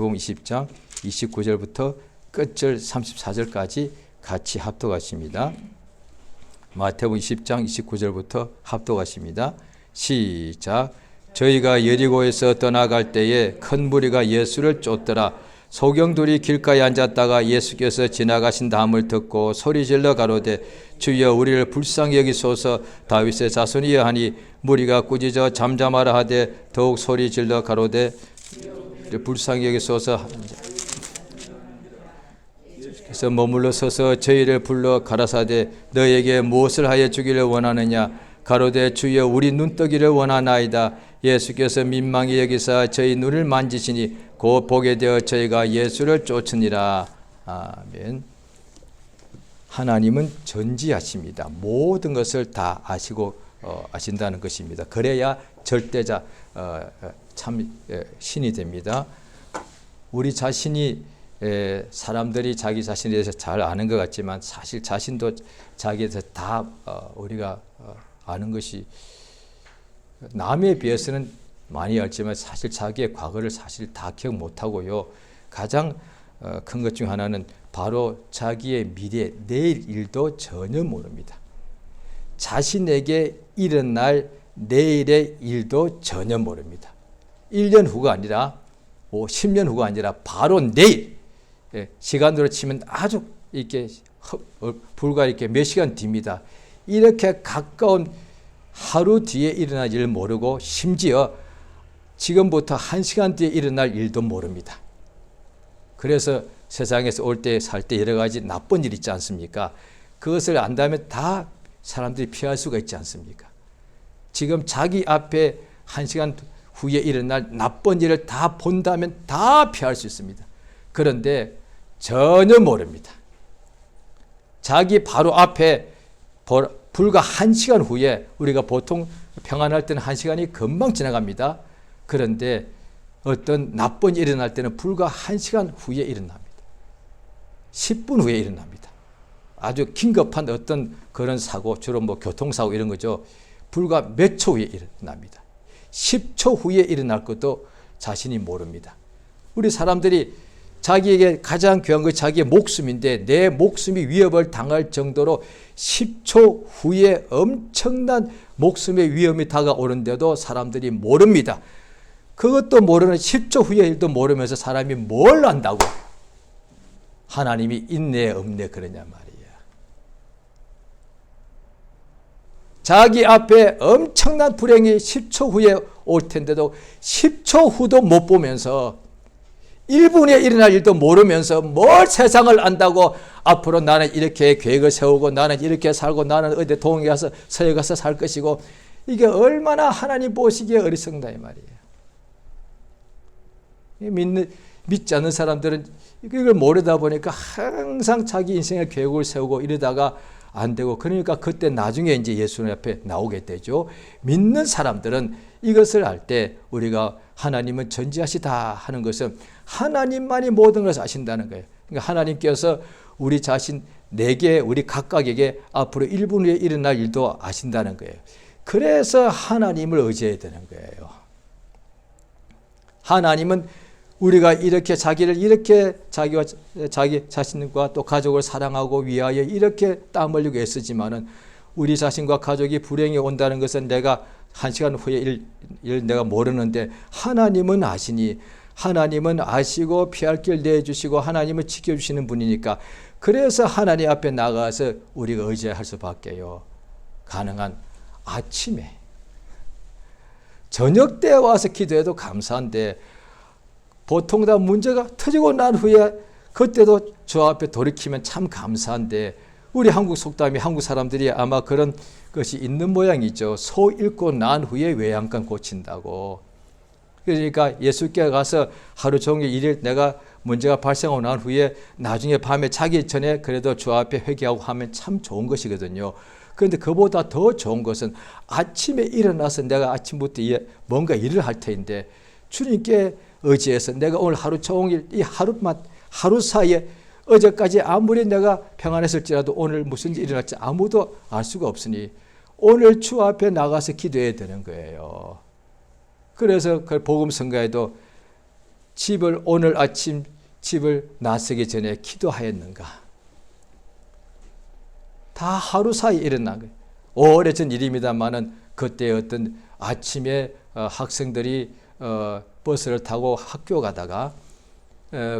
마태복음 20장 29절부터 끝절 34절까지 같이 합독하십니다. 마태복음 20장 29절부터 합독하십니다. 시작. 저희가 여리고에서 떠나갈 때에 큰 무리가 예수를 쫓더라. 소경들이 길가에 앉았다가 예수께서 지나가신 다음을 듣고 소리질러 가로되 주여 우리를 불쌍히 여기소서. 다윗의 자손이여 하니 무리가 꾸짖어 잠잠하라 하되 더욱 소리질러 가로되 불쌍히 여기소서. 그래서 머물러 서서 저희를 불러 가라사대 너에게 무엇을 하여 주기를 원하느냐. 가로되 주여 우리 눈뜨기를 원하나이다. 예수께서 민망히 여기사 저희 눈을 만지시니 곧 보게 되어 저희가 예수를 쫓으니라. 아멘. 하나님은 전지하십니다. 모든 것을 다 아시고 아신다는 것입니다. 그래야 절대자 참 신이 됩니다. 우리 자신이 사람들이 자기 자신에 대해서 잘 아는 것 같지만 사실 자신도 자기에 대해서 다 우리가 아는 것이 남에 비해서는 많이 알지만 사실 자기의 과거를 사실 다 기억 못하고요. 가장 큰 것 중 하나는 바로 자기의 미래, 내일 일도 전혀 모릅니다. 자신에게 일어날 내일의 일도 전혀 모릅니다. 1년 후가 아니라 10년 후가 아니라 바로 내일, 시간으로 치면 아주 이렇게 불과 이렇게 몇 시간 뒤입니다. 이렇게 가까운 하루 뒤에 일어날 일을 모르고 심지어 지금부터 1시간 뒤에 일어날 일도 모릅니다. 그래서 세상에서 올 때 살 때 여러 가지 나쁜 일 있지 않습니까? 그것을 안다면 다 사람들이 피할 수가 있지 않습니까? 지금 자기 앞에 1시간 후에 일어날 나쁜 일을 다 본다면 다 피할 수 있습니다. 그런데 전혀 모릅니다. 자기 바로 앞에 불과 1시간 후에 우리가 보통 평안할 때는 1시간이 금방 지나갑니다. 그런데 어떤 나쁜 일이 일어날 때는 불과 1시간 후에 일어납니다. 10분 후에 일어납니다. 아주 긴급한 어떤 그런 사고, 주로 교통사고 이런 거죠. 불과 몇 초 후에 일어납니다. 10초 후에 일어날 것도 자신이 모릅니다. 우리 사람들이 자기에게 가장 귀한 것이 자기의 목숨인데 내 목숨이 위협을 당할 정도로 10초 후에 엄청난 목숨의 위험이 다가오는데도 사람들이 모릅니다. 그것도 모르는 10초 후의 일도 모르면서 사람이 뭘 안다고 하나님이 있네 없네 그러냐 말이야. 자기 앞에 엄청난 불행이 10초 후에 올 텐데도 10초 후도 못 보면서 1분에 일어날 일도 모르면서 뭘 세상을 안다고 앞으로 나는 이렇게 계획을 세우고 나는 이렇게 살고 나는 어디 동에 가서 서해 가서 살 것이고 이게 얼마나 하나님 보시기에 어리석다 이 말이에요. 믿지 않는 사람들은 이걸 모르다 보니까 항상 자기 인생의 계획을 세우고 이러다가 안 되고 그러니까 그때 나중에 이제 예수님 앞에 나오게 되죠. 믿는 사람들은 이것을 알 때 우리가 하나님은 전지하시다 하는 것은 하나님만이 모든 것을 아신다는 거예요. 그러니까 하나님께서 우리 자신 내게 우리 각각에게 앞으로 1분 후에 일어날 일도 아신다는 거예요. 그래서 하나님을 의지해야 되는 거예요. 하나님은 우리가 이렇게 자기를 이렇게 자기 자신과 또 가족을 사랑하고 위하여 이렇게 땀 흘리고 애쓰지만은 우리 자신과 가족이 불행이 온다는 것은 내가 1시간 후에 일 내가 모르는데 하나님은 아시니 하나님은 아시고 피할 길 내주시고 하나님은 지켜주시는 분이니까 그래서 하나님 앞에 나가서 우리가 의지할 수밖에요. 가능한 아침에 저녁 때 와서 기도해도 감사한데 보통 다 문제가 터지고 난 후에 그때도 저 앞에 돌이키면 참 감사한데 우리 한국 속담이 한국 사람들이 아마 그런 것이 있는 모양이죠. 소 잃고 난 후에 외양간 고친다고. 그러니까 예수께 가서 하루 종일 일일 내가 문제가 발생하고 난 후에 나중에 밤에 자기 전에 그래도 주 앞에 회개하고 하면 참 좋은 것이거든요. 그런데 그보다 더 좋은 것은 아침에 일어나서 내가 아침부터 뭔가 일을 할 터인데 주님께 의지해서 내가 오늘 하루 종일 이 하루 사이에 어제까지 아무리 내가 평안했을지라도 오늘 무슨 일이 일어날지 아무도 알 수가 없으니 오늘 주 앞에 나가서 기도해야 되는 거예요. 그래서 그 복음 선가에도 오늘 아침 집을 나서기 전에 기도하였는가? 다 하루 사이 일어난 거예요. 오래전 일입니다만은 그때 어떤 아침에 학생들이 버스를 타고 학교 가다가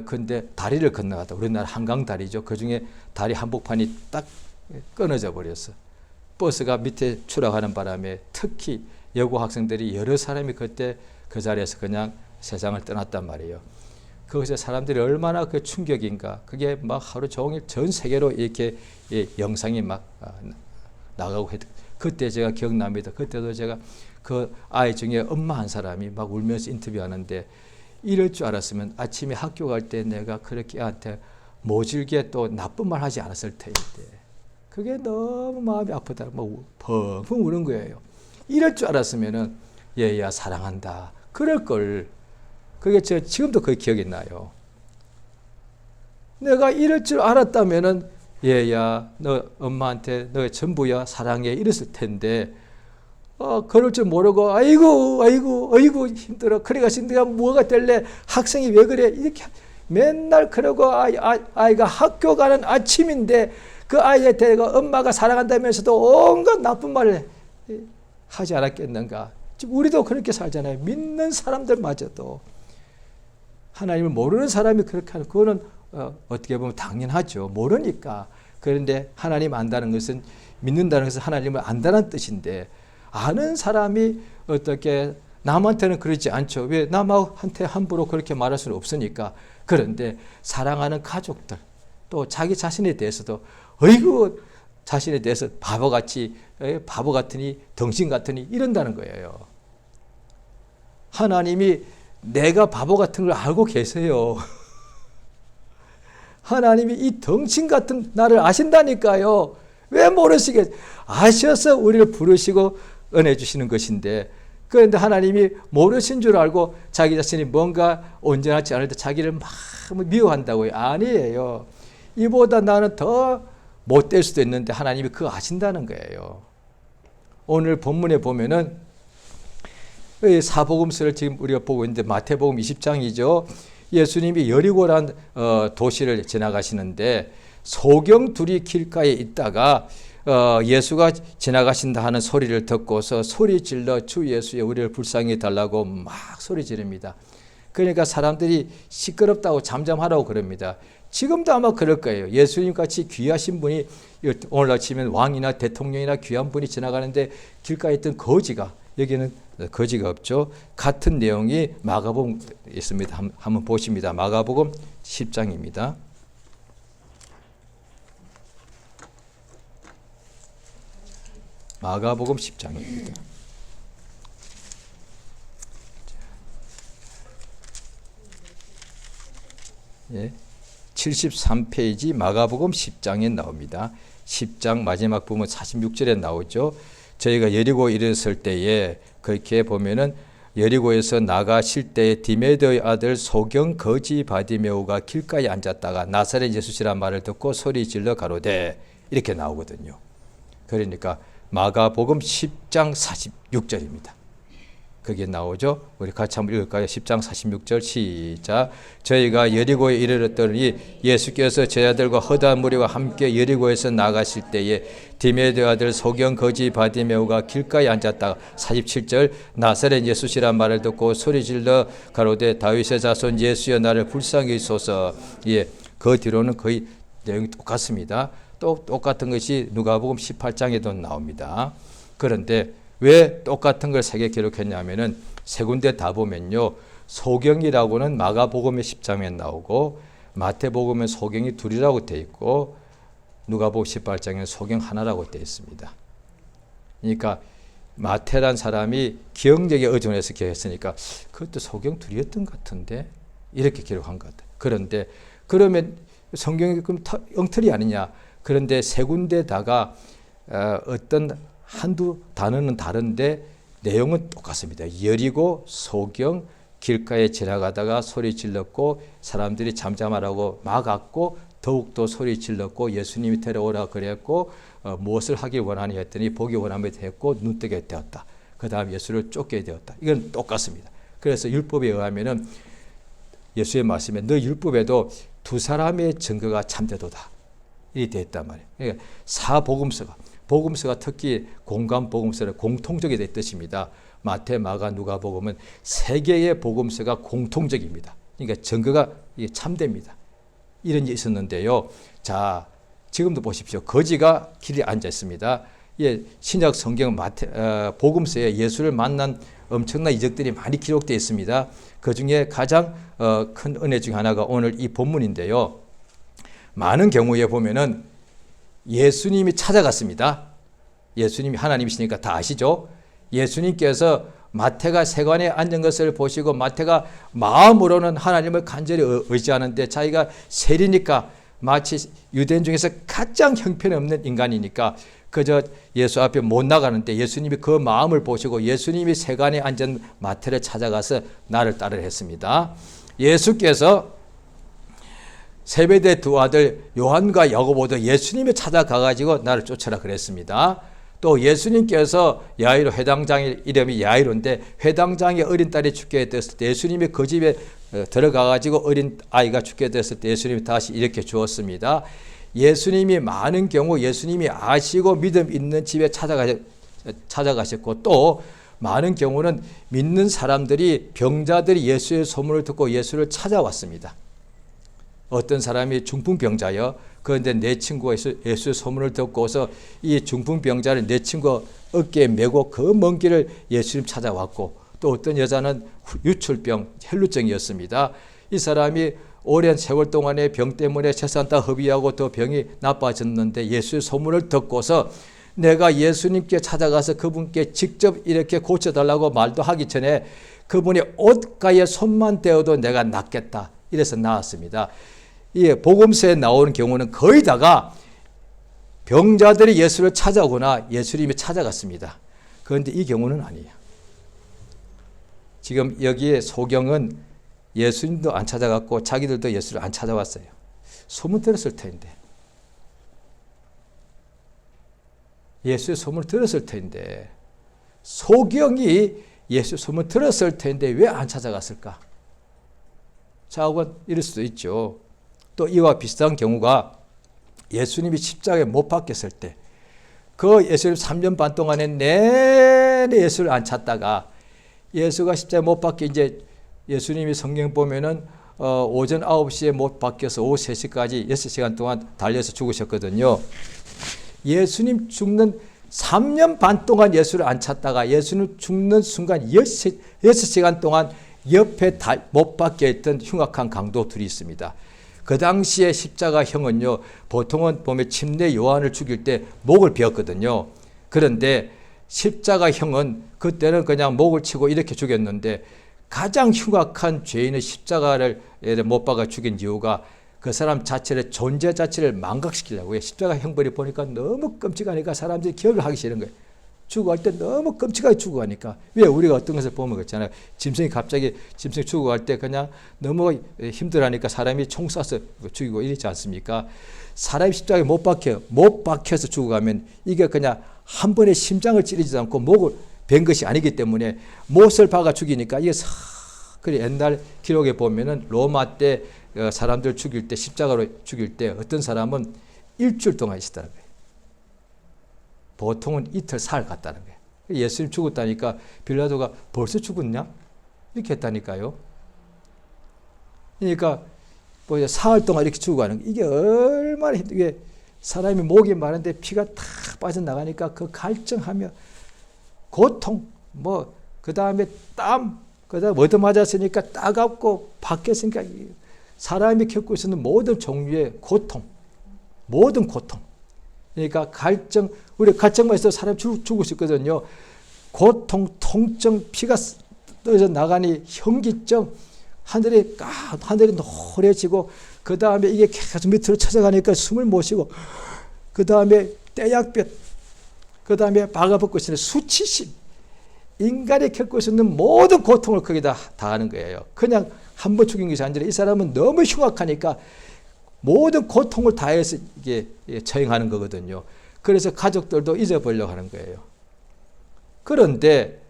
근데 다리를 건너가다, 우리나라 한강 다리죠. 그 중에 다리 한복판이 딱 끊어져 버렸어. 버스가 밑에 추락하는 바람에 특히 여고 학생들이 여러 사람이 그때 그 자리에서 그냥 세상을 떠났단 말이에요. 거기서 사람들이 얼마나 그 충격인가. 그게 막 하루 종일 전 세계로 이렇게 영상이 막 나가고 했. 그때 제가 기억납니다. 그때도 제가 그 아이 중에 엄마 한 사람이 막 울면서 인터뷰하는데, 이럴 줄 알았으면 아침에 학교 갈 때 내가 그렇게 애한테 모질게 또 나쁜 말 하지 않았을 텐데, 그게 너무 마음이 아프다. 뭐 펑펑 우는 거예요. 이럴 줄 알았으면은 얘야 사랑한다 그럴 걸. 그게 저 지금도 그 기억이 나요. 내가 이럴 줄 알았다면은 얘야 너 엄마한테 너 전부야 사랑해 이랬을 텐데, 그럴 줄 모르고 아이고 힘들어. 그래가지고 내가 뭐가 될래? 학생이 왜 그래? 이렇게 맨날 그러고 아이가 학교 가는 아침인데 그 아이에 대해 엄마가 사랑한다면서도 온갖 나쁜 말을 하지 않았겠는가? 우리도 그렇게 살잖아요. 믿는 사람들마저도. 하나님을 모르는 사람이 그렇게 하는, 그거는 어떻게 보면 당연하죠. 모르니까. 그런데 하나님 안다는 것은, 믿는다는 것은 하나님을 안다는 뜻인데, 아는 사람이 어떻게 남한테는 그러지 않죠. 왜? 남한테 함부로 그렇게 말할 수는 없으니까. 그런데 사랑하는 가족들, 또 자기 자신에 대해서도 어이구 자신에 대해서 바보같이, 바보 같으니 덩신 같으니 이런다는 거예요. 하나님이 내가 바보 같은 걸 알고 계세요. 하나님이 이 덩신 같은 나를 아신다니까요. 왜 모르시겠어요? 아셔서 우리를 부르시고 은혜 주시는 것인데, 그런데 하나님이 모르신 줄 알고 자기 자신이 뭔가 온전하지 않을 때 자기를 막 미워한다고요? 아니에요. 이보다 나는 더 못될 수도 있는데 하나님이 그거 아신다는 거예요. 오늘 본문에 보면은 사복음서를 지금 우리가 보고 있는데 마태복음 20장이죠. 예수님이 여리고란 도시를 지나가시는데 소경 둘이 길가에 있다가 예수가 지나가신다 하는 소리를 듣고서 소리 질러 주 예수여 우리를 불쌍히 달라고 막 소리 지릅니다. 그러니까 사람들이 시끄럽다고 잠잠하라고 그럽니다. 지금도 아마 그럴 거예요. 예수님 같이 귀하신 분이, 오늘 아침에 왕이나 대통령이나 귀한 분이 지나가는데 길가에 있던 거지가, 여기는 거지가 없죠. 같은 내용이 마가복음 있습니다. 한번 보십니다. 마가복음 10장입니다. 마가복음 10장입니다. 예, 73페이지 마가복음 10장에 나옵니다. 10장 마지막 부분 46절에 나오죠. 저희가 여리고 이르렀을 때에 그렇게 보면은 여리고에서 나가실 때에 디메데의 아들 소경 거지 바디메오가 길가에 앉았다가 나사렛 예수시란 말을 듣고 소리 질러 가로되, 이렇게 나오거든요. 그러니까 마가복음 10장 46절입니다. 그게 나오죠. 우리 같이 한번 읽을까요? 10장 46절 시작. 저희가 여리고에 이르렀더니 예수께서 제 아들과 허다한 무리와 함께 여리고에서 나가실 때에 디메데 아들 소경 거지 바디메오가 길가에 앉았다가 47절 나사렛 예수시란 말을 듣고 소리 질러 가로되 다윗의 자손 예수여 나를 불쌍히 여기소서. 예, 그 뒤로는 거의 내용이 똑같습니다. 또 똑같은 것이 누가복음 18장에도 나옵니다. 그런데 왜 똑같은 걸 세 개 기록했냐면은 세 군데 다 보면요. 소경이라고는 마가복음의 10장에 나오고 마태복음에 소경이 둘이라고 되어 있고 누가복음 18장에는 소경 하나라고 되어 있습니다. 그러니까 마태란 사람이 기억력에 의존해서 기억했으니까 그것도 소경 둘이었던 것 같은데 이렇게 기록한 것 같아요. 그런데 그러면 성경이 그럼 엉터리 아니냐? 그런데 세 군데다가 어떤 한두 단어는 다른데 내용은 똑같습니다. 여리고 소경 길가에 지나가다가 소리 질렀고 사람들이 잠잠하라고 막았고 더욱더 소리 질렀고 예수님이 데려오라 그랬고 무엇을 하기 원하니 했더니 보기 원하며 했고 눈뜨게 되었다. 그 다음 예수를 쫓게 되었다. 이건 똑같습니다. 그래서 율법에 의하면은 예수의 말씀에 너 율법에도 두 사람의 증거가 참되도다. 이 됐단 말이에요. 그러니까 복음서가 특히 공간 복음서는 공통적이 된 뜻입니다. 마태, 마가, 누가복음은 세 개의 복음서가 공통적입니다. 그러니까 증거가 참됩니다. 이런 일이 있었는데요. 자, 지금도 보십시오. 거지가 길에 앉아 있습니다. 예, 신약 성경 복음서에 예수를 만난 엄청난 이적들이 많이 기록되어 있습니다. 그 중에 가장 큰 은혜 중 하나가 오늘 이 본문인데요. 많은 경우에 보면은 예수님이 찾아갔습니다. 예수님이 하나님이시니까 다 아시죠? 예수님께서 마태가 세관에 앉은 것을 보시고 마태가 마음으로는 하나님을 간절히 의지하는데 자기가 세리니까 마치 유대인 중에서 가장 형편없는 인간이니까 그저 예수 앞에 못 나가는데 예수님이 그 마음을 보시고 예수님이 세관에 앉은 마태를 찾아가서 나를 따르라 했습니다. 예수께서 세베대 두 아들 요한과 야고보도 예수님이 찾아가가지고 나를 쫓아라 그랬습니다. 또 예수님께서 야이로 회당장의 이름이 야이로인데 회당장의 어린 딸이 죽게 되었을 때 예수님이 그 집에 들어가가지고 어린 아이가 죽게 되었을 때 예수님이 다시 이렇게 주었습니다. 예수님이 많은 경우 예수님이 아시고 믿음 있는 집에 찾아가셨고 또 많은 경우는 믿는 사람들이 병자들이 예수의 소문을 듣고 예수를 찾아왔습니다. 어떤 사람이 중풍병자여 그런데 내 친구가 예수의 소문을 듣고서 이 중풍병자를 내 친구 어깨에 메고 그 먼 길을 예수님 찾아왔고 또 어떤 여자는 유출병 혈루증이었습니다. 이 사람이 오랜 세월 동안의 병 때문에 재산 다 허비하고 더 병이 나빠졌는데 예수의 소문을 듣고서 내가 예수님께 찾아가서 그분께 직접 이렇게 고쳐달라고 말도 하기 전에 그분이 옷가에 손만 대어도 내가 낫겠다. 이래서 나왔습니다. 이 복음서에 나오는 경우는 거의 다가 병자들이 예수를 찾아오거나 예수님이 찾아갔습니다. 그런데 이 경우는 아니에요. 지금 여기에 소경은 예수님도 안 찾아갔고 자기들도 예수를 안 찾아왔어요. 소문 들었을 텐데. 예수의 소문을 들었을 텐데. 소경이 예수의 소문을 들었을 텐데 왜 안 찾아갔을까? 자, 혹은 이럴 수도 있죠. 또 이와 비슷한 경우가 예수님이 십자가에 못 박혔을 때 그 예수님 3년 반 동안에 내내 예수를 안 찾다가 예수가 십자가에 못 박혀 이제 예수님이 성경 보면은 오전 9시에 못 박혀서 오후 3시까지 6시간 동안 달려서 죽으셨거든요. 예수님 죽는 3년 반 동안 예수를 안 찾다가 예수님 죽는 순간 6시간 동안 옆에 못 박혀 있던 흉악한 강도 둘이 있습니다. 그 당시에 십자가형은요, 보통은 보면 침례 요한을 죽일 때 목을 베었거든요. 그런데 십자가형은 그때는 그냥 목을 치고 이렇게 죽였는데 가장 흉악한 죄인의 십자가를 못 박아 죽인 이유가 그 사람 자체를 존재 자체를 망각시키려고 해요. 십자가 형벌이 보니까 너무 끔찍하니까 사람들이 기억을 하기 싫은 거예요. 죽어갈 때 너무 끔찍하게 죽어가니까. 왜 우리가 어떤 것을 보면 그렇잖아요. 짐승이 죽어갈 때 그냥 너무 힘들어하니까 사람이 총 쏴서 죽이고 이러지 않습니까? 사람이 십자가에 못 박혀서 죽어가면 이게 그냥 한 번에 심장을 찌르지도 않고 목을 벤 것이 아니기 때문에 못을 박아 죽이니까 이게 그래 옛날 기록에 보면은 로마 때 사람들 죽일 때 십자가로 죽일 때 어떤 사람은 일주일 동안 있었다는 거예요. 보통은 이틀 사흘 갔다는 거예요. 예수님 죽었다니까 빌라도가 벌써 죽었냐? 이렇게 했다니까요. 그러니까 뭐 사흘 동안 이렇게 죽어가는 이게 얼마나 힘들게 사람이 목이 마른데 피가 탁 빠져나가니까 그 갈증하며 고통 그 다음에 땀 그 다음에 얻어맞았으니까 따갑고 박혔으니까 사람이 겪고 있는 모든 종류의 고통 모든 고통 그러니까 갈증 우리 갈증만 있어도 사람이 죽을 수 있거든요. 고통, 통증, 피가 떨어져 나가니 현기증 하늘이 노래지고 그 다음에 이게 계속 밑으로 찾아가니까 숨을 못 쉬고 그 다음에 떼약볕 그 다음에 박아벗고 있는 수치심 인간이 겪고 있는 모든 고통을 거기다 다 하는 거예요. 그냥 한 번 죽인 것이 아니라 이 사람은 너무 흉악하니까 모든 고통을 다해서 이게 처형하는 거거든요. 그래서 가족들도 잊어버리려고 하는 거예요. 그런데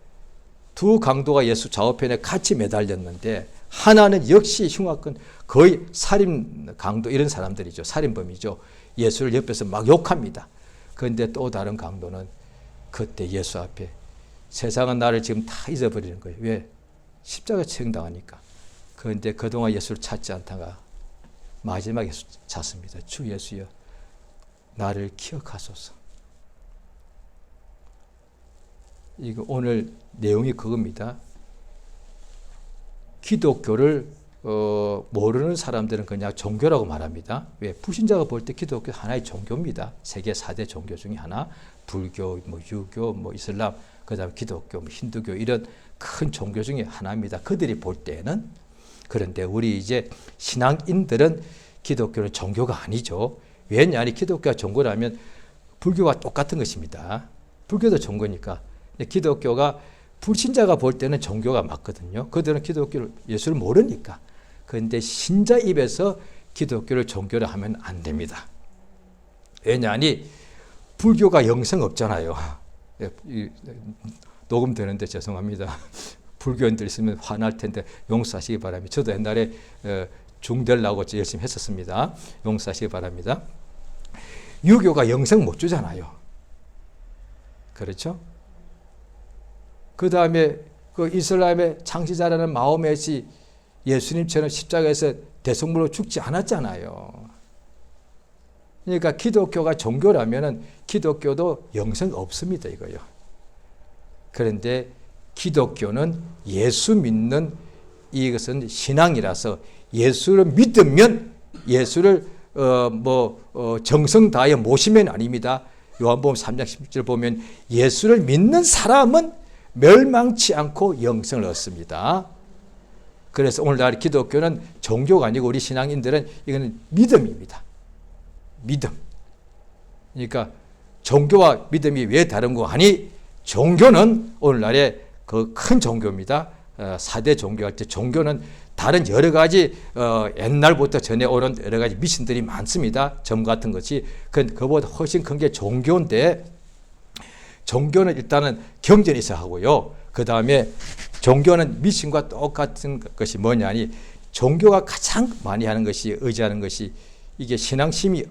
두 강도가 예수 좌우편에 같이 매달렸는데 하나는 역시 흉악한 거의 살인 강도 이런 사람들이죠. 살인범이죠. 예수를 옆에서 막 욕합니다. 그런데 또 다른 강도는 그때 예수 앞에 세상은 나를 지금 다 잊어버리는 거예요. 왜? 십자가 처형당하니까. 그런데 그동안 예수를 찾지 않다가 마지막에 예수 찾습니다. 주 예수여, 나를 기억하소서. 이거 오늘 내용이 그겁니다. 기독교를 모르는 사람들은 그냥 종교라고 말합니다. 왜? 불신자가 볼 때 기독교 하나의 종교입니다. 세계 4대 종교 중에 하나. 불교, 유교, 이슬람, 그 다음에 기독교, 힌두교 이런 큰 종교 중에 하나입니다. 그들이 볼 때는. 그런데 우리 이제 신앙인들은 기독교는 종교가 아니죠. 왜냐하면 기독교가 종교라면 불교와 똑같은 것입니다. 불교도 종교니까. 근데 기독교가 불신자가 볼 때는 종교가 맞거든요. 그들은 기독교를, 예수를 모르니까. 그런데 신자 입에서 기독교를 종교로 하면 안 됩니다. 왜냐하니 불교가 영생 없잖아요. 녹음되는데 죄송합니다. 불교인들 있으면 화날 텐데 용서하시기 바랍니다. 저도 옛날에 중되려고 열심히 했었습니다. 용서하시기 바랍니다. 유교가 영생 못 주잖아요. 그렇죠? 그 다음에 그 이슬람의 창시자라는 마호멧이 예수님처럼 십자가에서 대속물로 죽지 않았잖아요. 그러니까 기독교가 종교라면은 기독교도 영생 없습니다, 이거요. 그런데 기독교는 예수 믿는 이것은 신앙이라서 예수를 믿으면 예수를 정성 다하여 모시면 아닙니다. 요한복음 3장 10절 보면 예수를 믿는 사람은 멸망치 않고 영생을 얻습니다. 그래서 오늘날 기독교는 종교가 아니고 우리 신앙인들은 이거는 믿음입니다. 믿음. 그러니까 종교와 믿음이 왜 다른 거 아니? 종교는 오늘날의 그 큰 종교입니다. 4대 종교할 때 종교는 다른 여러 가지 옛날부터 전해오는 여러 가지 미신들이 많습니다. 점 같은 것이. 그보다 훨씬 큰 게 종교인데 종교는 일단은 경전이 있어야 하고요. 그 다음에 종교는 미신과 똑같은 것이 뭐냐니 종교가 가장 많이 하는 것이 의지하는 것이 이게 신앙심이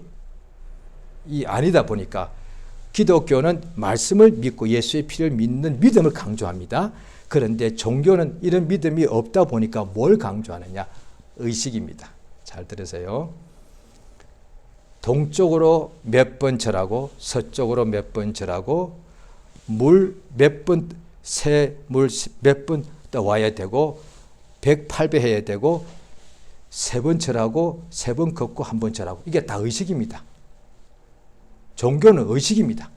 아니다 보니까 기독교는 말씀을 믿고 예수의 피를 믿는 믿음을 강조합니다. 그런데 종교는 이런 믿음이 없다 보니까 뭘 강조하느냐? 의식입니다. 잘 들으세요. 동쪽으로 몇 번 절하고 서쪽으로 몇 번 절하고 물 몇 번 새 물 몇 번 와야 되고 108배 해야 되고 3번 절하고 3번 걷고 1번 절하고 이게 다 의식입니다. 종교는 의식입니다.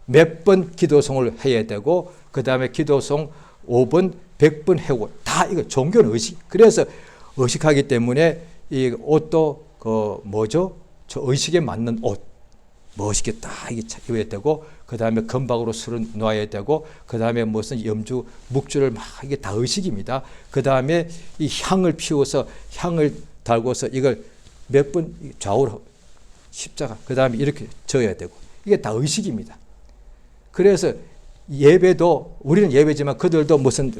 몇 번 기도송을 해야 되고 그 다음에 기도송 5번 100번 해고 다 이거 종교는 의식. 그래서 의식하기 때문에 이 옷도 저 의식에 맞는 옷 멋있게 딱 입어야 되고 그 다음에 금박으로 술을 놔야 되고 그 다음에 무슨 염주 묵주를 막 이게 다 의식입니다. 그 다음에 이 향을 피워서 향을 달고서 이걸 몇 번 좌우로 십자가 그 다음에 이렇게 져야 되고 이게 다 의식입니다. 그래서 예배도 우리는 예배지만 그들도 무슨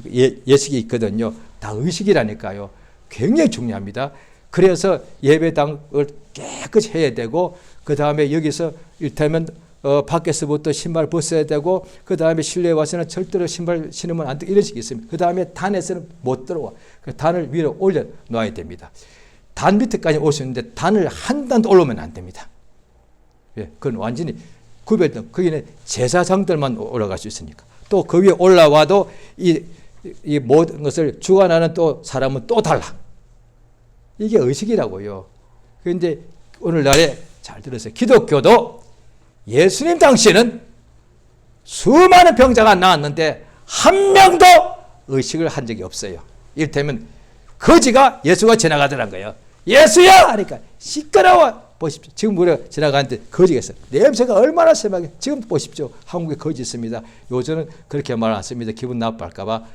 예식이 있거든요. 다 의식이라니까요. 굉장히 중요합니다. 그래서 예배당을 깨끗이 해야 되고 그 다음에 여기서 이를테면 밖에서부터 신발 벗어야 되고 그 다음에 실내에 와서는 절대로 신발 신으면 안 돼. 이런 식이 있습니다. 그 다음에 단에서는 못 들어와. 그 단을 위로 올려 놔야 됩니다. 단 밑에까지 올 수 있는데 단을 한 단도 올라오면 안 됩니다. 예, 그건 완전히 구별된, 거기는 제사장들만 올라갈 수 있으니까. 또 그 위에 올라와도 이 모든 것을 주관하는 또 사람은 또 달라. 이게 의식이라고요. 그런데 오늘날에 잘 들으세요. 기독교도 예수님 당시에는 수많은 병자가 나왔는데 한 명도 의식을 한 적이 없어요. 이를테면 거지가 예수가 지나가더란 거예요. 예수야! 하니까 시끄러워. 보십시오. 지금 우리가 지나가는데 거지가 있어요. 냄새가 얼마나 심하게. 지금 보십시오. 한국에 거지 있습니다. 요즘은 그렇게 말 안 씁니다. 기분 나빠할까 봐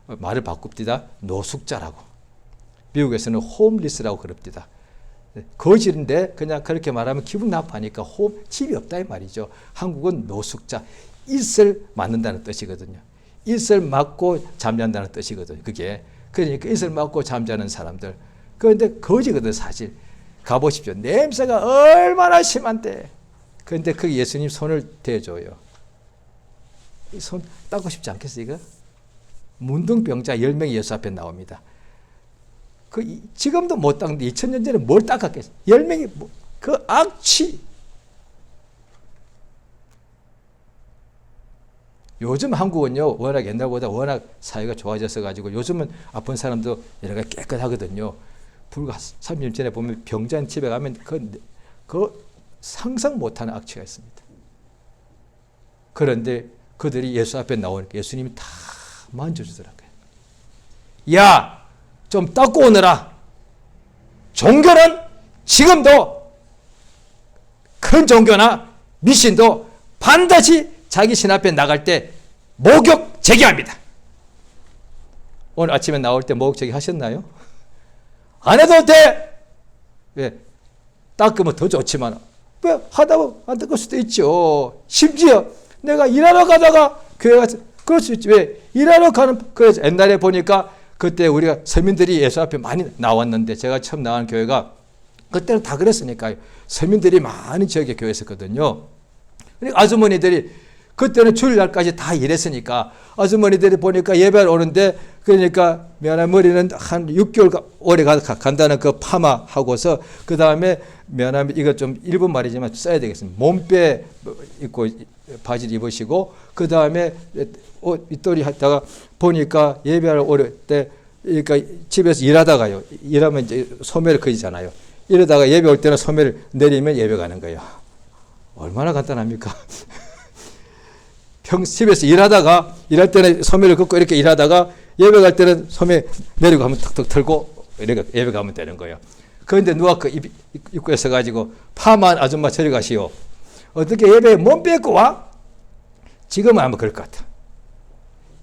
말을 바꿉니다. 노숙자라고. 미국에서는 홈리스라고 그럽니다. 거지인데 그냥 그렇게 말하면 기분 나빠하니까 집이 없다 이 말이죠. 한국은 노숙자, 일설 맞는다는 뜻이거든요. 일설 맞고 잠잔다는 뜻이거든요. 그게. 그러니까 이슬 맞고 잠자는 사람들. 그런데 거지거든 사실. 가보십시오. 냄새가 얼마나 심한데. 그런데 그 예수님 손을 대줘요. 손 닦고 싶지 않겠어요, 이거? 문둥병자 10명이 예수 앞에 나옵니다. 지금도 못 닦는데 2000년 전에 뭘 닦았겠어요? 10명이 그 악취. 요즘 한국은요, 워낙 옛날보다 워낙 사회가 좋아져서 가지고 요즘은 아픈 사람도 여러 가지 깨끗하거든요. 불과 30년 전에 보면 병자는 집에 가면 그 상상 못하는 악취가 있습니다. 그런데 그들이 예수 앞에 나오니까 예수님이 다 만져주더라고요. 야, 좀 닦고 오너라. 종교는 지금도 큰 종교나 미신도 반드시 자기 신 앞에 나갈 때 목욕 제기합니다. 오늘 아침에 나올 때 목욕 제기 하셨나요? 안 해도 돼. 왜? 닦으면 더 좋지만 왜 하다 보면 안 닦을 수도 있죠. 심지어 내가 일하러 가다가 교회 가서 그럴 수 있지. 왜? 일하러 가는, 그래서 옛날에 보니까 그때 우리가 서민들이 예수 앞에 많이 나왔는데 제가 처음 나간 교회가 그때는 다 그랬으니까요. 서민들이 많이 지역에 교회 있었거든요. 그러니까 아주머니들이 그때는 주일날까지 다 일했으니까 아주머니들이 보니까 예배를 오는데 그러니까 미안한 머리는 한 6개월 오래 간다는 그 파마하고서 그 다음에 미안하면 이거 좀 일본 말이지만 써야 되겠습니다. 몸빼 입고 바지를 입으시고 그 다음에 윗도리 하다가 보니까 예배를 오를 때 그러니까 집에서 일하다가요. 일하면 이제 소매를 그리잖아요. 이러다가 예배 올 때는 소매를 내리면 예배 가는 거예요. 얼마나 간단합니까? 집에서 일할 때는 소매를 긋고 이렇게 일하다가 예배 갈 때는 소매 내리고 하면 탁탁 털고 이렇게 예배 가면 되는 거예요. 그런데 누가 그 입구에 서가지고 파마한 아줌마 저리 가시오. 어떻게 예배에 몸 뺏고 와? 지금은 아마 그럴 것 같아.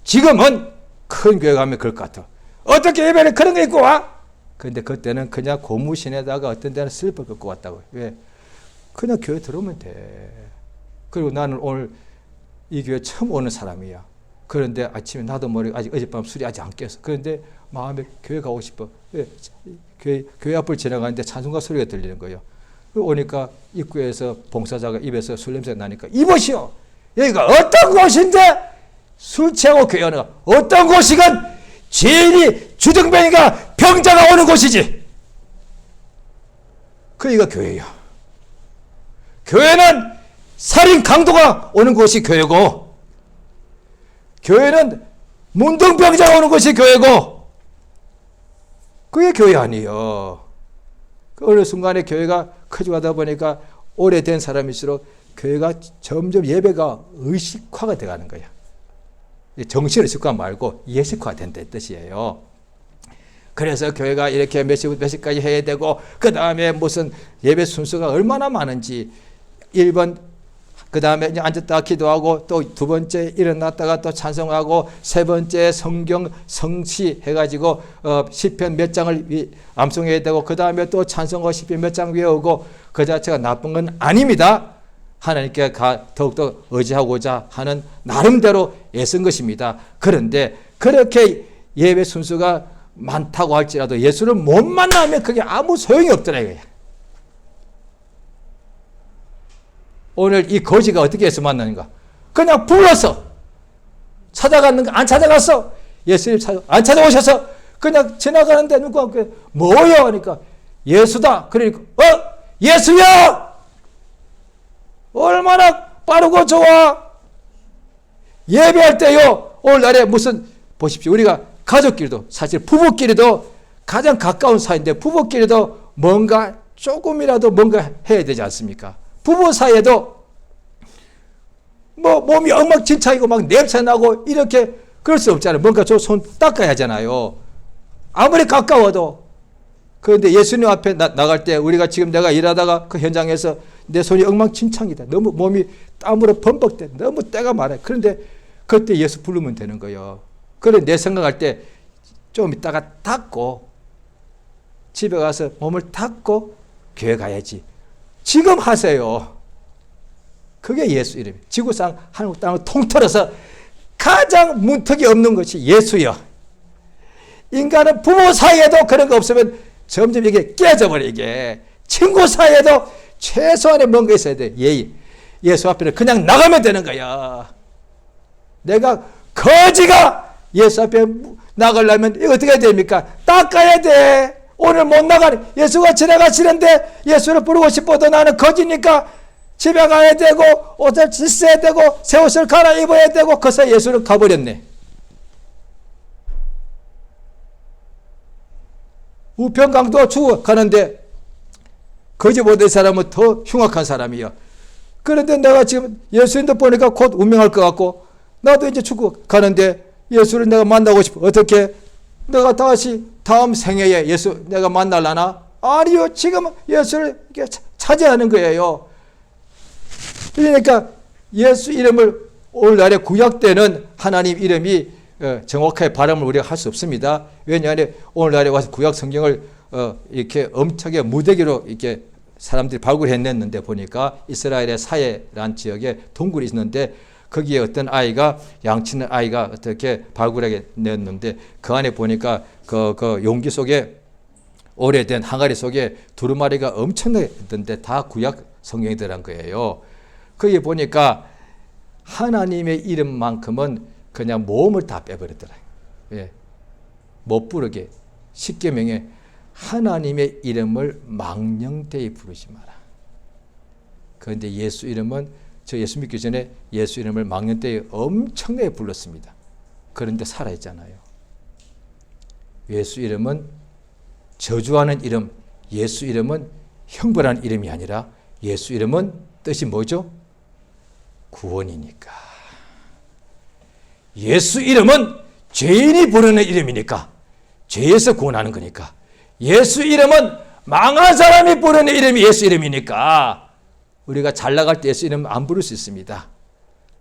지금은 큰 교회 가면 그럴 것 같아. 어떻게 예배를 그런 거 입고 와? 그런데 그때는 그냥 고무신에다가 어떤 데는 슬리퍼 걷고 왔다고. 왜? 그냥 교회 들어오면 돼. 그리고 나는 오늘 이 교회 처음 오는 사람이야. 그런데 아침에 나도 모르게 아직 어젯밤 술이 아직 안 깼어. 그런데 마음에 교회 가고 싶어. 왜? 교회 앞을 지나가는데 찬송가 소리가 들리는 거예요. 오니까 입구에서 봉사자가 입에서 술 냄새가 나니까 이보시오. 여기가 어떤 곳인데 술 취하고 교회 오는 거. 어떤 곳이건 죄인이 주정뱅이가 병자가 오는 곳이지. 그이가 교회예요. 교회는 살인 강도가 오는 곳이 교회고 교회는 문둥병자가 오는 곳이 교회고 그게 교회 아니에요. 어느 순간에 교회가 커지고 하다 보니까 오래된 사람일수록 교회가 점점 예배가 의식화가 돼가는 거야. 정신의식화 말고 예식화 된다는 뜻이에요. 그래서 교회가 이렇게 몇 시까지 해야 되고 그 다음에 무슨 예배 순서가 얼마나 많은지 1번 그 다음에 이제 앉았다 기도하고 또 두 번째 일어났다가 또 찬송하고 세 번째 성경 성시 해가지고 시편 몇 장을 암송해야 되고 그 다음에 또 찬송하고 시편 몇 장 외우고 그 자체가 나쁜 건 아닙니다. 하나님께 더욱더 의지하고자 하는 나름대로 애쓴 것입니다. 그런데 그렇게 예배 순서가 많다고 할지라도 예수를 못 만나면 그게 아무 소용이 없더라. 오늘 이 거지가 어떻게 해서 만나는가? 그냥 불러서 찾아갔는가? 안 찾아갔어. 예수님 안 찾아오셔서 그냥 지나가는데 누가 뭐요? 하니까 예수다. 그러니까 예수야! 얼마나 빠르고 좋아. 예배할 때요. 오늘날에 무슨 보십시오. 우리가 가족끼리도 사실 부부끼리도 가장 가까운 사이인데 부부끼리도 뭔가 조금이라도 뭔가 해야 되지 않습니까? 부부 사이에도 뭐 몸이 엉망진창이고 막 냄새 나고 이렇게 그럴 수 없잖아요. 뭔가 저 손 닦아야 하잖아요. 아무리 가까워도. 그런데 예수님 앞에 나갈 때 우리가 지금 내가 일하다가 그 현장에서 내 손이 엉망진창이다. 너무 몸이 땀으로 범벅돼. 너무 때가 많아요. 그런데 그때 예수 부르면 되는 거예요. 그래 내 생각할 때 좀 이따가 닦고 집에 가서 몸을 닦고 교회 가야지. 지금 하세요. 그게 예수 이름이에요. 지구상 한국 땅을 통틀어서 가장 문턱이 없는 것이 예수여. 인간은 부모 사이에도 그런 거 없으면 점점 이게 깨져버려. 이게 친구 사이에도 최소한의 뭔가 있어야 돼. 예의. 예수 앞에는 그냥 나가면 되는 거야. 내가 거지가 예수 앞에 나가려면 이거 어떻게 해야 됩니까? 닦아야 돼. 오늘 못 나가는, 예수가 지나가시는데 예수를 부르고 싶어도 나는 거지니까 집에 가야 되고 옷을 씻어야 되고 새 옷을 갈아입어야 되고 그래서 예수는 가버렸네. 우편강도 죽어가는데 거지 못된 사람은 더 흉악한 사람이야. 그런데 내가 지금 예수님도 보니까 곧 운명할 것 같고 나도 이제 죽어가는데 예수를 내가 만나고 싶어. 어떻게? 내가 다시 다음 생애에 예수 내가 만날라나? 아니요. 지금 예수를 차지하는 거예요. 그러니까 예수 이름을 오늘날에 구약 때는 하나님 이름이 정확하게 발음을 우리가 할 수 없습니다. 왜냐하면 오늘날에 와서 구약 성경을 이렇게 엄청나게 무대기로 이렇게 사람들이 발굴해냈는데 보니까 이스라엘의 사해라는 지역에 동굴이 있는데 거기에 어떤 아이가 양치는 아이가 어떻게 발굴하게 냈는데 그 안에 보니까 그 용기 속에 오래된 항아리 속에 두루마리가 엄청나게 있던데 다 구약 성경이 들어간 거예요. 거기 보니까 하나님의 이름만큼은 그냥 모음을 다 빼버렸더라. 예. 못 부르게. 십계명에 하나님의 이름을 망령되이 부르지 마라. 그런데 예수 이름은 저 예수 믿기 전에 예수 이름을 망령되이 엄청나게 불렀습니다. 그런데 살아있잖아요. 예수 이름은 저주하는 이름, 예수 이름은 형벌하는 이름이 아니라 예수 이름은 뜻이 뭐죠? 구원이니까. 예수 이름은 죄인이 부르는 이름이니까 죄에서 구원하는 거니까. 예수 이름은 망한 사람이 부르는 이름이 예수 이름이니까 우리가 잘 나갈 때 예수 이름 안 부를 수 있습니다.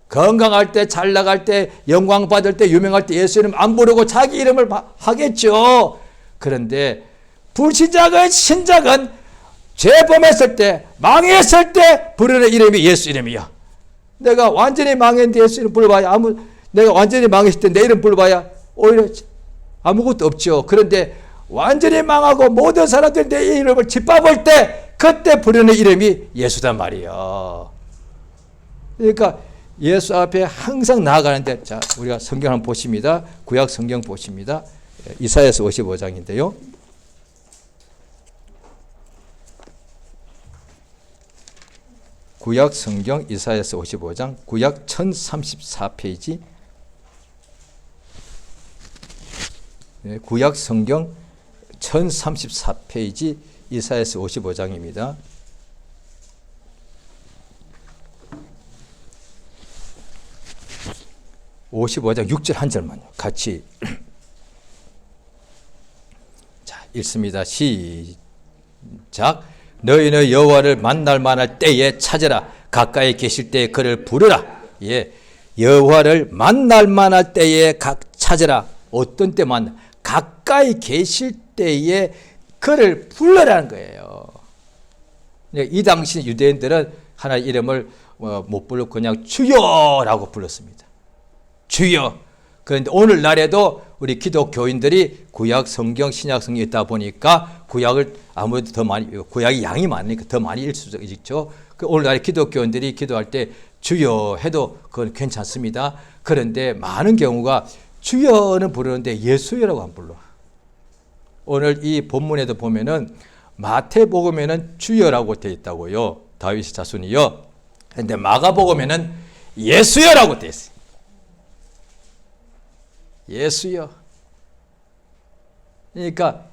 건강할 때, 잘 나갈 때, 영광 받을 때, 유명할 때 예수 이름 안 부르고 자기 이름을 하겠죠. 그런데 불신자건 신자건 죄범했을 때, 망했을 때 부르는 이름이 예수 이름이야. 내가 완전히 망했는데 예수 이름 불러봐야 내가 완전히 망했을 때 내 이름 불러봐야 오히려 아무것도 없죠. 그런데 완전히 망하고 모든 사람들이 내 이름을 짓밟을 때 그때 부르는 이름이 예수단 말이에요. 그러니까 예수 앞에 항상 나아가는데 자 우리가 성경 한번 보십니다. 구약 성경 보십니다. 이사야서 55장인데요. 구약 성경 이사야서 55장 구약 1034페이지 구약 성경 1034페이지 이사야서 55장입니다. (55장) 6절 한 절만요. 같이 자 읽습니다. 시작. 너희는 여호와를 만날 만할 때에 찾으라. 가까이 계실 때에 그를 부르라. 예, 여호와를 만날 만할 때에 찾으라. 어떤 때 만나? 가까이 계실 때에 그를 불러라는 거예요. 이 당시 유대인들은 하나의 이름을 못 부르고 그냥 주여라고 불렀습니다. 주여. 그런데 오늘날에도 우리 기독교인들이 구약 성경, 신약 성경이 있다 보니까 구약을 아무래도 더 많이, 구약이 양이 많으니까 더 많이 읽을 수 있죠. 오늘날의 기독교인들이 기도할 때 주여 해도 그건 괜찮습니다. 그런데 많은 경우가 주여는 부르는데 예수여라고 안 불러. 오늘 이 본문에도 보면은 마태복음에는 주여라고 되어 있다고요. 다윗의 자손이요. 그런데 마가복음에는 예수여라고 되어 있어요. 예수여. 그러니까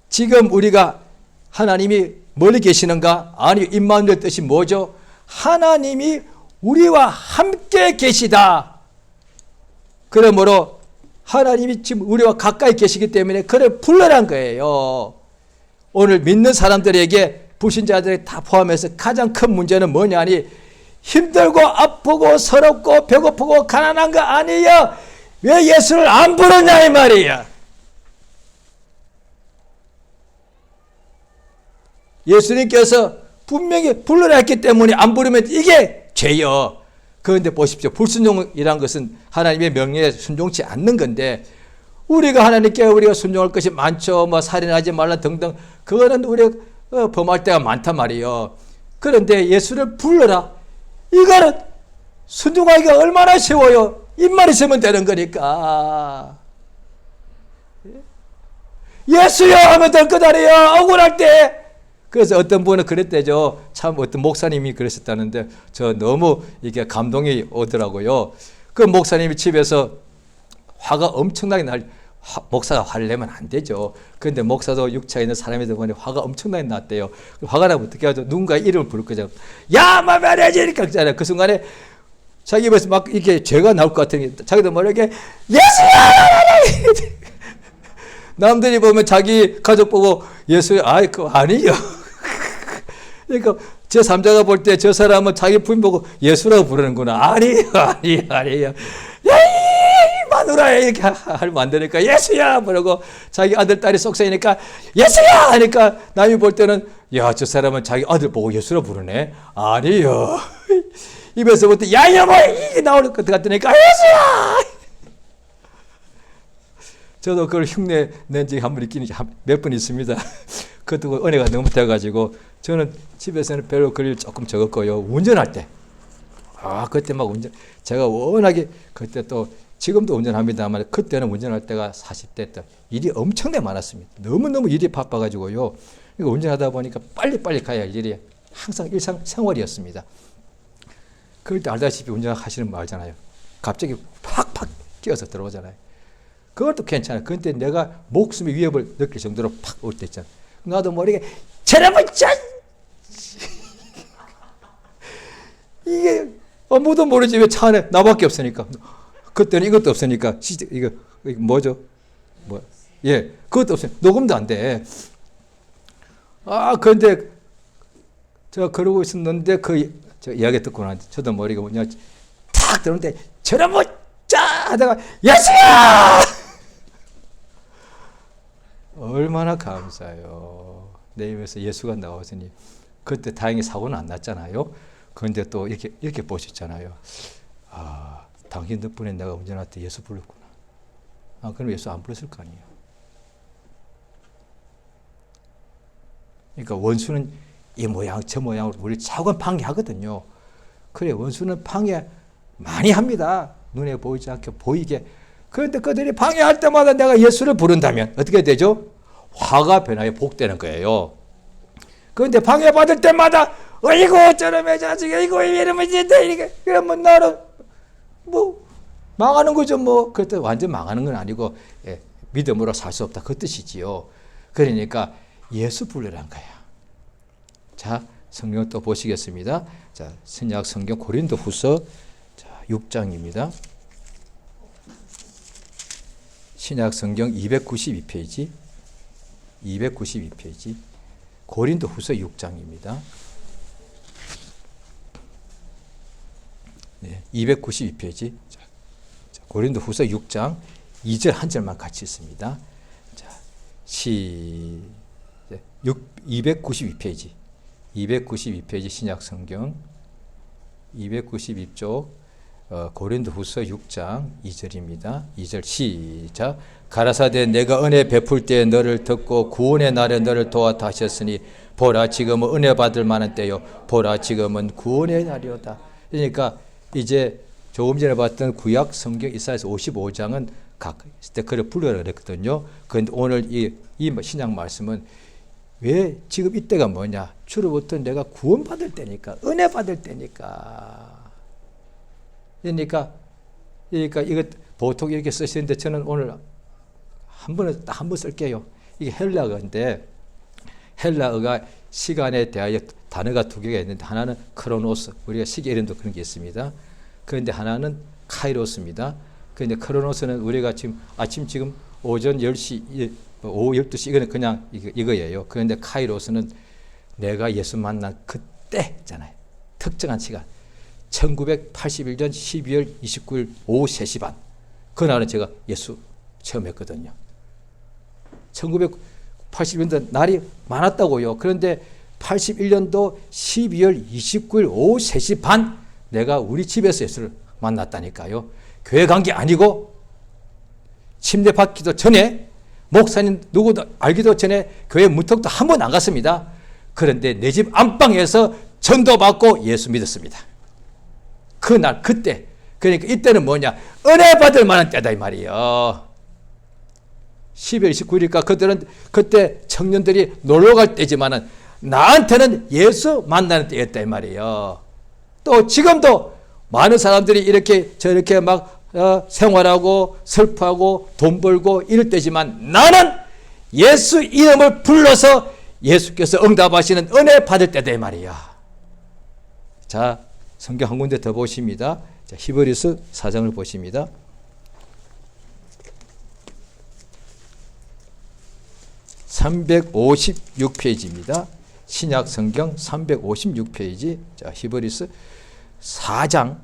지금 우리가 하나님이 멀리 계시는가? 아니, 임마누엘 뜻이 뭐죠? 하나님이 우리와 함께 계시다. 그러므로 하나님이 지금 우리와 가까이 계시기 때문에 그를 불러란 거예요. 오늘 믿는 사람들에게 불신자들에 다 포함해서 가장 큰 문제는 뭐냐니 힘들고 아프고 서럽고 배고프고 가난한 거 아니에요. 왜 예수를 안 부르냐 이 말이야. 예수님께서 분명히 불러라 했기 때문에 안 부르면 이게 죄요. 그런데 보십시오. 불순종이란 것은 하나님의 명령에 순종치 않는 건데 우리가 순종할 것이 많죠. 뭐 살인하지 말라 등등. 그거는 우리가 범할 때가 많단 말이에요. 그런데 예수를 불러라. 이거는 순종하기가 얼마나 쉬워요. 입만 있으면 되는 거니까. 예수야 하면 될 것 아니에요. 억울할 때. 그래서 어떤 분은 그랬대죠. 참 어떤 목사님이 그랬었다는데 저 너무 이게 감동이 오더라고요. 그 목사님이 집에서 화가 엄청나게 목사가 화를 내면 안 되죠. 그런데 목사도 육체에 있는 사람이다 보니 화가 엄청나게 났대요. 화가 나면 어떻게 하죠? 누군가 이름을 부를 거죠. 야, 말해야지! 이렇게 하잖아요. 그 순간에 자기 입에서 막 이렇게 죄가 나올 것 같으니 자기도 모르게 예수야! 남들이 보면 자기 가족 보고 예수야, 그거 아니요. 그러니까 제3자가 볼 때 저 사람은 자기 부인 보고 예수라고 부르는구나. 아니에요. 마누라 이렇게 하면 안 되니까 예수야 부르고 자기 아들 딸이 속세니까 예수야 하니까 남이 볼 때는 야, 저 사람은 자기 아들 보고 예수라 부르네. 아니요. 입에서부터 야여보 이게 나오는 것 같으니까 예수야. 저도 그걸 흉내 낸 적이 한 번 있긴 몇 번 있습니다. 그것도 은혜가 너무 돼가지고 저는 집에서는 별로 그릴 조금 적었고요. 운전할 때 그때 막 제가 워낙에 그때 또 지금도 운전합니다만 그때는 운전할 때가 40대 때 일이 엄청나게 많았습니다. 너무너무 일이 바빠가지고요. 그러니까 운전하다 보니까 빨리빨리 가야 할 일이 항상 일상생활이었습니다. 그럴 때 알다시피 운전하시는 분 알잖아요. 갑자기 팍팍 끼어서 들어오잖아요. 그것도 괜찮아요. 그런데 내가 목숨의 위협을 느낄 정도로 팍 올 때 있잖아요. 나도 모르게 저놈의 짠! 이게 아무도 모르지 왜 차 안에 나밖에 없으니까. 그때는 이것도 없으니까 이거 뭐죠? 그것도 없어요. 녹음도 안 돼. 그런데 제가 그러고 있었는데 저 이야기 듣고 나서 저도 머리가 뭐냐 탁 들어오는데 저놈의 짠! 하다가 예수야! 얼마나 감사해요. 내 입에서 예수가 나왔으니 그때 다행히 사고는 안 났잖아요. 그런데 또 이렇게 보셨잖아요. 당신 덕분에 내가 운전할 때 예수 불렀구나. 그럼 예수 안 불렀을 거 아니에요. 그러니까 원수는 이 모양 저 모양으로 우리 차관 방해하거든요. 그래 원수는 방해 많이 합니다. 눈에 보이지 않게 보이게. 그런데 그들이 방해할 때마다 내가 예수를 부른다면 어떻게 되죠? 화가 변하여 복되는 거예요. 그런데 방해받을 때마다 어이구 저놈의 자식 어이구 이러면 이제 그러면 나는 뭐 망하는 거죠. 뭐 그때 완전 망하는 건 아니고 믿음으로 살 수 없다 그 뜻이지요. 그러니까 예수 부르란 거야. 자 성경 또 보시겠습니다. 자 신약 성경 고린도후서 6장입니다. 신약 성경 292페이지 고린도후서 6장입니다. 네, 292페이지 고린도후서 6장 2절 한 절만 같이 있습니다. 자, 292페이지 신약 성경 292쪽 고린도후서 6장 2절입니다. 2절 시작. 가라사대 내가 은혜 베풀 때 너를 듣고 구원의 날에 너를 도왔다 하셨으니 보라 지금은 은혜 받을 만한 때요 보라 지금은 구원의 날이오다. 그러니까 이제 조금 전에 봤던 구약 성경 이사야서 55장은 그때 그를 불러라 그랬거든요. 그런데 오늘 이 신약 말씀은 왜 지금 이때가 뭐냐? 주로부터 내가 구원받을 때니까 은혜 받을 때니까. 그러니까 이거 보통 이렇게 쓰시는데 저는 오늘 한 번 쓸게요. 이게 헬라어인데 헬라어가 시간에 대하여 단어가 두 개가 있는데 하나는 크로노스, 우리가 시계 이름도 그런 게 있습니다. 그런데 하나는 카이로스입니다. 그런데 크로노스는 우리가 지금 오전 10시, 오후 12시 이거는 그냥 이거예요. 그런데 카이로스는 내가 예수 만난 그때 있잖아요. 특정한 시간. 1981년 12월 29일 오후 3시 반. 그날은 제가 예수 처음 했거든요. 1981년도 날이 많았다고요. 그런데 81년도 12월 29일 오후 3시 반 내가 우리 집에서 예수를 만났다니까요. 교회 간 게 아니고 침례 받기도 전에, 목사님 누구도 알기도 전에 교회 문턱도 한 번 안 갔습니다. 그런데 내 집 안방에서 전도받고 예수 믿었습니다. 그날 그때, 그러니까 이때는 뭐냐, 은혜 받을 만한 때다 이 말이에요. 12월 29일이니까 그들은 그때 청년들이 놀러 갈 때지만은 나한테는 예수 만나는 때였다 이 말이에요. 또 지금도 많은 사람들이 이렇게 저렇게 막 생활하고 슬퍼하고 돈 벌고 이럴 때지만 나는 예수 이름을 불러서 예수께서 응답하시는 은혜 받을 때다 이 말이야. 자, 성경 한 군데 더 보십니다. 자, 히브리서 4장을 보십니다. 356페이지입니다. 신약 성경 356페이지. 자, 히브리서 4장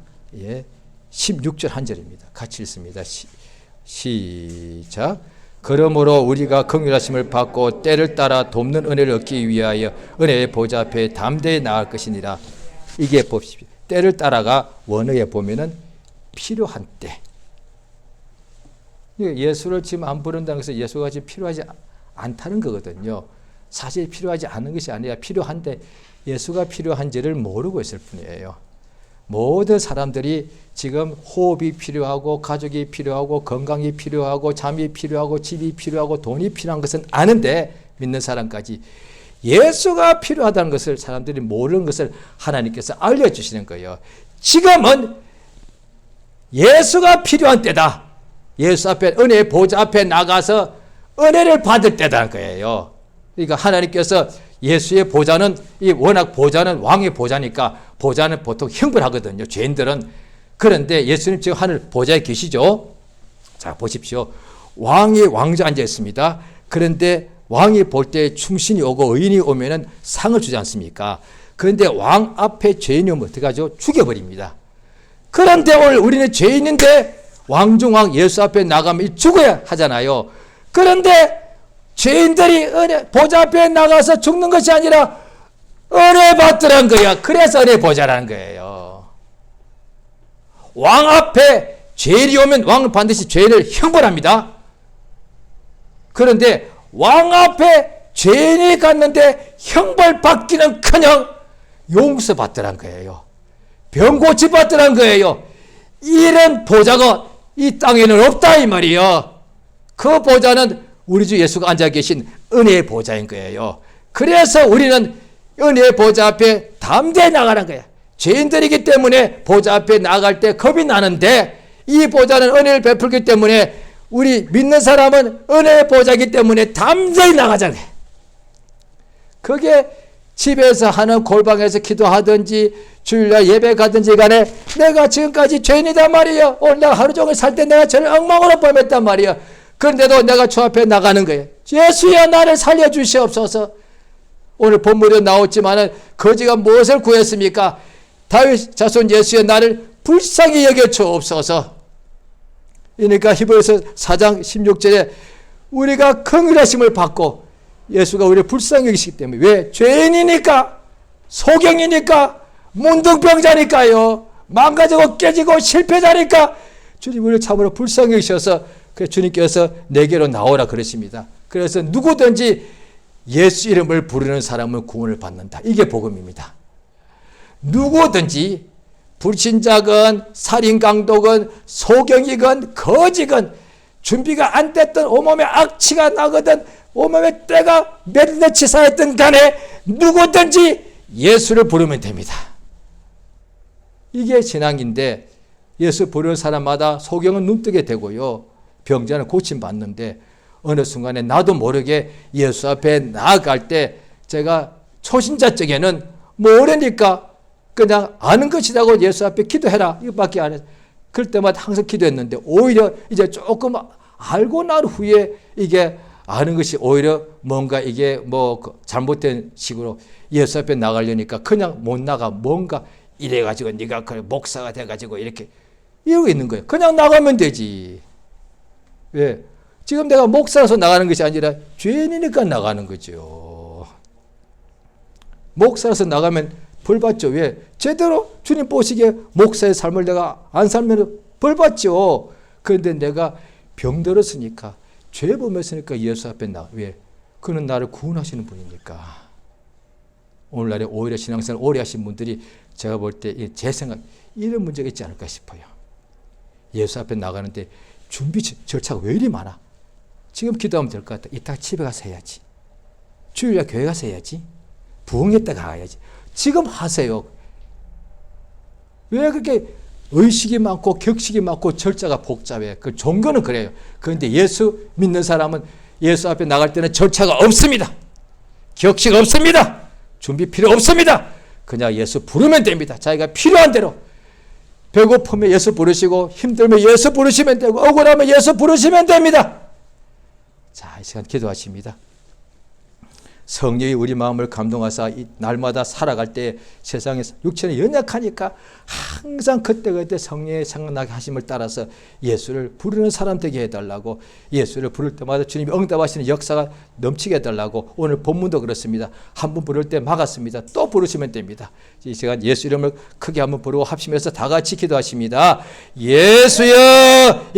16절 한 절입니다. 같이 읽습니다. 시작. 그러므로 우리가 긍휼하심을 받고 때를 따라 돕는 은혜를 얻기 위하여 은혜의 보좌 앞에 담대히 나아갈 것이니라. 이게 봅시다. 때를 따라가 원어에 보면은 필요한 때. 예수를 지금 안 부른다는 것은 예수가 지금 필요하지 않다는 거거든요. 사실 필요하지 않은 것이 아니라 필요한데 예수가 필요한지를 모르고 있을 뿐이에요. 모든 사람들이 지금 호흡이 필요하고 가족이 필요하고 건강이 필요하고 잠이 필요하고 집이 필요하고 돈이 필요한 것은 아는데 믿는 사람까지 예수가 필요하다는 것을 사람들이 모르는 것을 하나님께서 알려주시는 거예요. 지금은 예수가 필요한 때다. 예수 앞에 은혜의 보좌 앞에 나가서 은혜를 받을 때다는 거예요. 그러니까 하나님께서 예수의 보좌는 워낙 보좌는 왕의 보좌니까 보좌는 보통 형벌하거든요. 죄인들은. 그런데 예수님 지금 하늘 보좌에 계시죠. 자, 보십시오. 왕이 왕좌에 앉아 있습니다. 그런데 왕이 볼 때 충신이 오고 의인이 오면은 상을 주지 않습니까? 그런데 왕 앞에 죄인이 오면 어떡하죠? 죽여버립니다. 그런데 오늘 우리는 죄인인데 왕중왕 예수 앞에 나가면 죽어야 하잖아요. 그런데 죄인들이 보좌 앞에 나가서 죽는 것이 아니라 은혜 받더란 거야. 그래서 은혜 보좌라는 거예요. 왕 앞에 죄인이 오면 왕은 반드시 죄인을 형벌합니다. 그런데 왕 앞에 죄인이 갔는데 형벌받기는커녕 용서받더란 거예요. 병 고치받더란 거예요. 이런 보좌가 이 땅에는 없다 이 말이에요. 그 보좌는 우리 주 예수가 앉아 계신 은혜의 보좌인 거예요. 그래서 우리는 은혜의 보좌 앞에 담대히 나가는 거야. 죄인들이기 때문에 보좌 앞에 나갈 때 겁이 나는데 이 보좌는 은혜를 베풀기 때문에 우리 믿는 사람은 은혜의 보좌이기 때문에 담대히 나가잖아요. 그게 집에서 하는 골방에서 기도하든지 주일날 예배 가든지 간에 내가 지금까지 죄인이단 말이에요. 오늘 내가 하루 종일 살 때 내가 저를 엉망으로 범했단 말이에요. 그런데도 내가 주 앞에 나가는 거예요. 예수여 나를 살려주시옵소서. 오늘 본문에 나왔지만은 거지가 무엇을 구했습니까? 다윗 자손 예수여 나를 불쌍히 여겨 주옵소서. 그러니까 히브리서 4장 16절에 우리가 긍휼하심을 받고 예수가 우리를 불쌍히 여기시기 때문에 왜? 죄인이니까 소경이니까 문둥병자니까요. 망가지고 깨지고 실패자니까 주님 우리를 참으로 불쌍히 여기셔서 그래서 주님께서 내게로 나오라 그러십니다. 그래서 누구든지 예수 이름을 부르는 사람은 구원을 받는다. 이게 복음입니다. 누구든지 불신자건 살인강도건 소경이건 거지건 준비가 안 됐던 온몸에 악취가 나거든 온몸에 때가 몇 년치 쌓였던 간에 누구든지 예수를 부르면 됩니다. 이게 신앙인데 예수 부르는 사람마다 소경은 눈뜨게 되고요. 병자는 고침받는데 어느 순간에 나도 모르게 예수 앞에 나아갈 때 제가 초신자 쪽에는 모르니까 그냥 아는 것이라고 예수 앞에 기도해라 이것밖에 안 했어요. 그럴 때마다 항상 기도했는데 오히려 이제 조금 알고 난 후에 이게 아는 것이 오히려 뭔가 이게 뭐 잘못된 식으로 예수 앞에 나가려니까 그냥 못 나가 뭔가 이래가지고 네가 그 목사가 돼가지고 이렇게 이러고 있는 거예요. 그냥 나가면 되지. 왜? 지금 내가 목사라서 나가는 것이 아니라 죄인이니까 나가는 거죠. 목사라서 나가면 벌 받죠. 왜? 제대로 주님 보시기에 목사의 삶을 내가 안 살면 벌 받죠. 그런데 내가 병들었으니까, 죄 범했으니까 예수 앞에 왜? 그는 나를 구원하시는 분이니까. 오늘날에 오히려 신앙생활 오래 하신 분들이 제가 볼 때 제 생각 이런 문제가 있지 않을까 싶어요. 예수 앞에 나가는데 준비 절차가 왜 이리 많아? 지금 기도하면 될 것 같다. 이따가 집에 가서 해야지. 주일날 교회 가서 해야지. 부흥했다가 가야지. 지금 하세요. 왜 그렇게 의식이 많고 격식이 많고 절차가 복잡해? 그 종교는 그래요. 그런데 예수 믿는 사람은 예수 앞에 나갈 때는 절차가 없습니다. 격식 없습니다. 준비 필요 없습니다. 그냥 예수 부르면 됩니다. 자기가 필요한 대로. 배고프면 예수 부르시고 힘들면 예수 부르시면 되고 억울하면 예수 부르시면 됩니다. 자, 이 시간 기도하십니다. 성령이 우리 마음을 감동하사 이 날마다 살아갈 때 세상에서 육체는 연약하니까 항상 그때그때 성령의 생각나게 하심을 따라서 예수를 부르는 사람 되게 해달라고, 예수를 부를 때마다 주님이 응답하시는 역사가 넘치게 해달라고. 오늘 본문도 그렇습니다. 한 번 부를 때 막았습니다. 또 부르시면 됩니다. 이 시간 예수 이름을 크게 한번 부르고 합심해서 다 같이 기도하십니다. 예수여